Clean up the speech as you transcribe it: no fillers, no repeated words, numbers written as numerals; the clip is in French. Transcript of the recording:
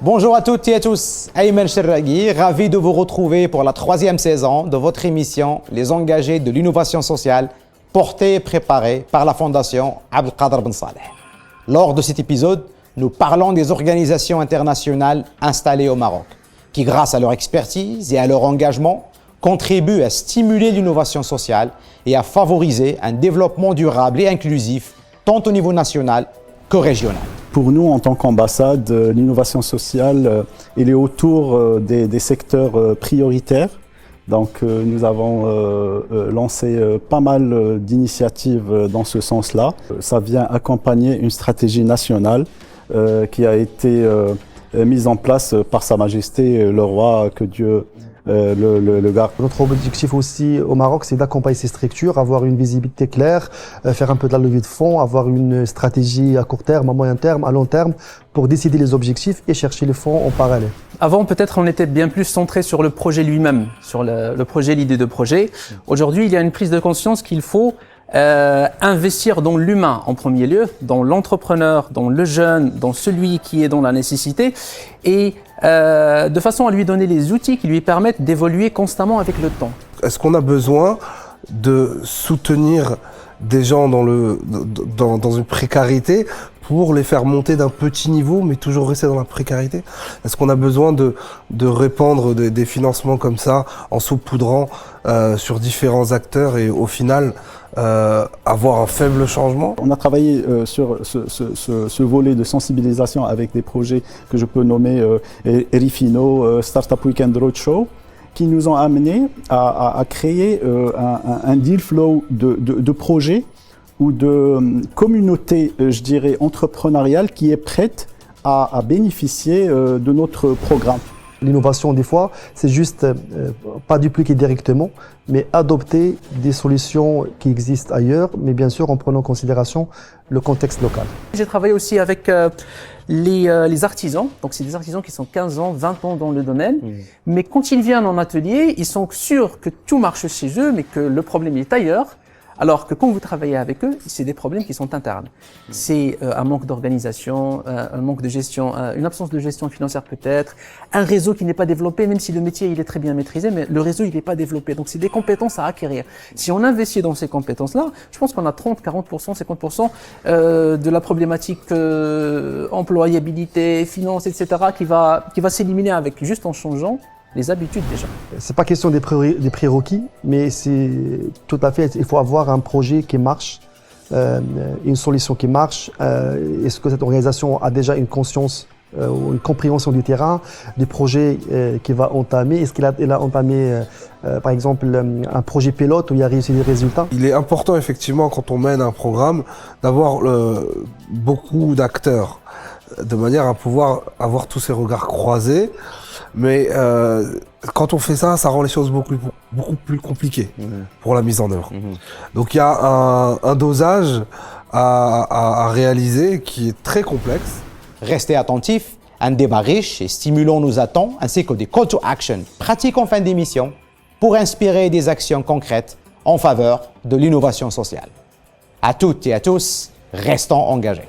Bonjour à toutes et à tous, Ayman Cherragui, ravi de vous retrouver pour la 3e saison de votre émission Les engagés de l'innovation sociale, portée et préparée par la Fondation Abdelkader Ben Saleh. Lors de cet épisode, nous parlons des organisations internationales installées au Maroc, qui grâce à leur expertise et à leur engagement, contribuent à stimuler l'innovation sociale et à favoriser un développement durable et inclusif, tant au niveau national que régional. Pour nous, en tant qu'ambassade, l'innovation sociale, elle est autour des secteurs prioritaires. Donc, nous avons lancé pas mal d'initiatives dans ce sens-là. Ça vient accompagner une stratégie nationale qui a été mise en place par Sa Majesté le Roi, que Dieu le garde. Notre objectif aussi au Maroc, c'est d'accompagner ces structures, avoir une visibilité claire, faire un peu de la levée de fonds, avoir une stratégie à court terme, à moyen terme, à long terme, pour décider les objectifs et chercher les fonds en parallèle. Avant, peut-être, on était bien plus centré sur le projet lui-même, sur le projet, l'idée de projet. Aujourd'hui, il y a une prise de conscience qu'il faut investir dans l'humain en premier lieu, dans l'entrepreneur, dans le jeune, dans celui qui est dans la nécessité, et de façon à lui donner les outils qui lui permettent d'évoluer constamment avec le temps. Est-ce qu'on a besoin de soutenir des gens dans une précarité pour les faire monter d'un petit niveau, mais toujours rester dans la précarité? Est-ce qu'on a besoin de répandre des financements comme ça, en saupoudrant sur différents acteurs et au final avoir un faible changement? On a travaillé sur ce volet de sensibilisation avec des projets que je peux nommer Erifino, Startup Weekend Roadshow, qui nous ont amenés à créer un deal flow de projets ou de communauté, je dirais, entrepreneuriale qui est prête à bénéficier de notre programme. L'innovation, des fois, c'est juste pas dupliquer directement, mais adopter des solutions qui existent ailleurs, mais bien sûr en prenant en considération le contexte local. J'ai travaillé aussi avec les artisans, donc c'est des artisans qui sont 15 ans, 20 ans dans le domaine, mais quand ils viennent en atelier, ils sont sûrs que tout marche chez eux, mais que le problème est ailleurs. Alors que quand vous travaillez avec eux, c'est des problèmes qui sont internes. C'est un manque d'organisation, un manque de gestion, une absence de gestion financière peut-être, un réseau qui n'est pas développé, même si le métier il est très bien maîtrisé, mais le réseau il n'est pas développé. Donc c'est des compétences à acquérir. Si on investit dans ces compétences-là, je pense qu'on a 30, 40%, 50% de la problématique employabilité, finance, etc. qui va s'éliminer avec juste en changeant les habitudes déjà. C'est pas question des prérequis, mais c'est tout à fait, il faut avoir un projet qui marche, une solution qui marche. Est-ce que cette organisation a déjà une conscience ou une compréhension du terrain, du projet qu'il va entamer? Est-ce qu'il a entamé, par exemple, un projet pilote où il a réussi des résultats? Il est important, effectivement, quand on mène un programme, d'avoir beaucoup d'acteurs, de manière à pouvoir avoir tous ces regards croisés. Mais quand on fait ça, ça rend les choses beaucoup plus compliquées pour la mise en œuvre. Donc il y a un dosage à réaliser qui est très complexe. Restez attentifs, un débat riche et stimulant nous attend, ainsi que des call to action pratiques en fin d'émission pour inspirer des actions concrètes en faveur de l'innovation sociale. À toutes et à tous, restons engagés.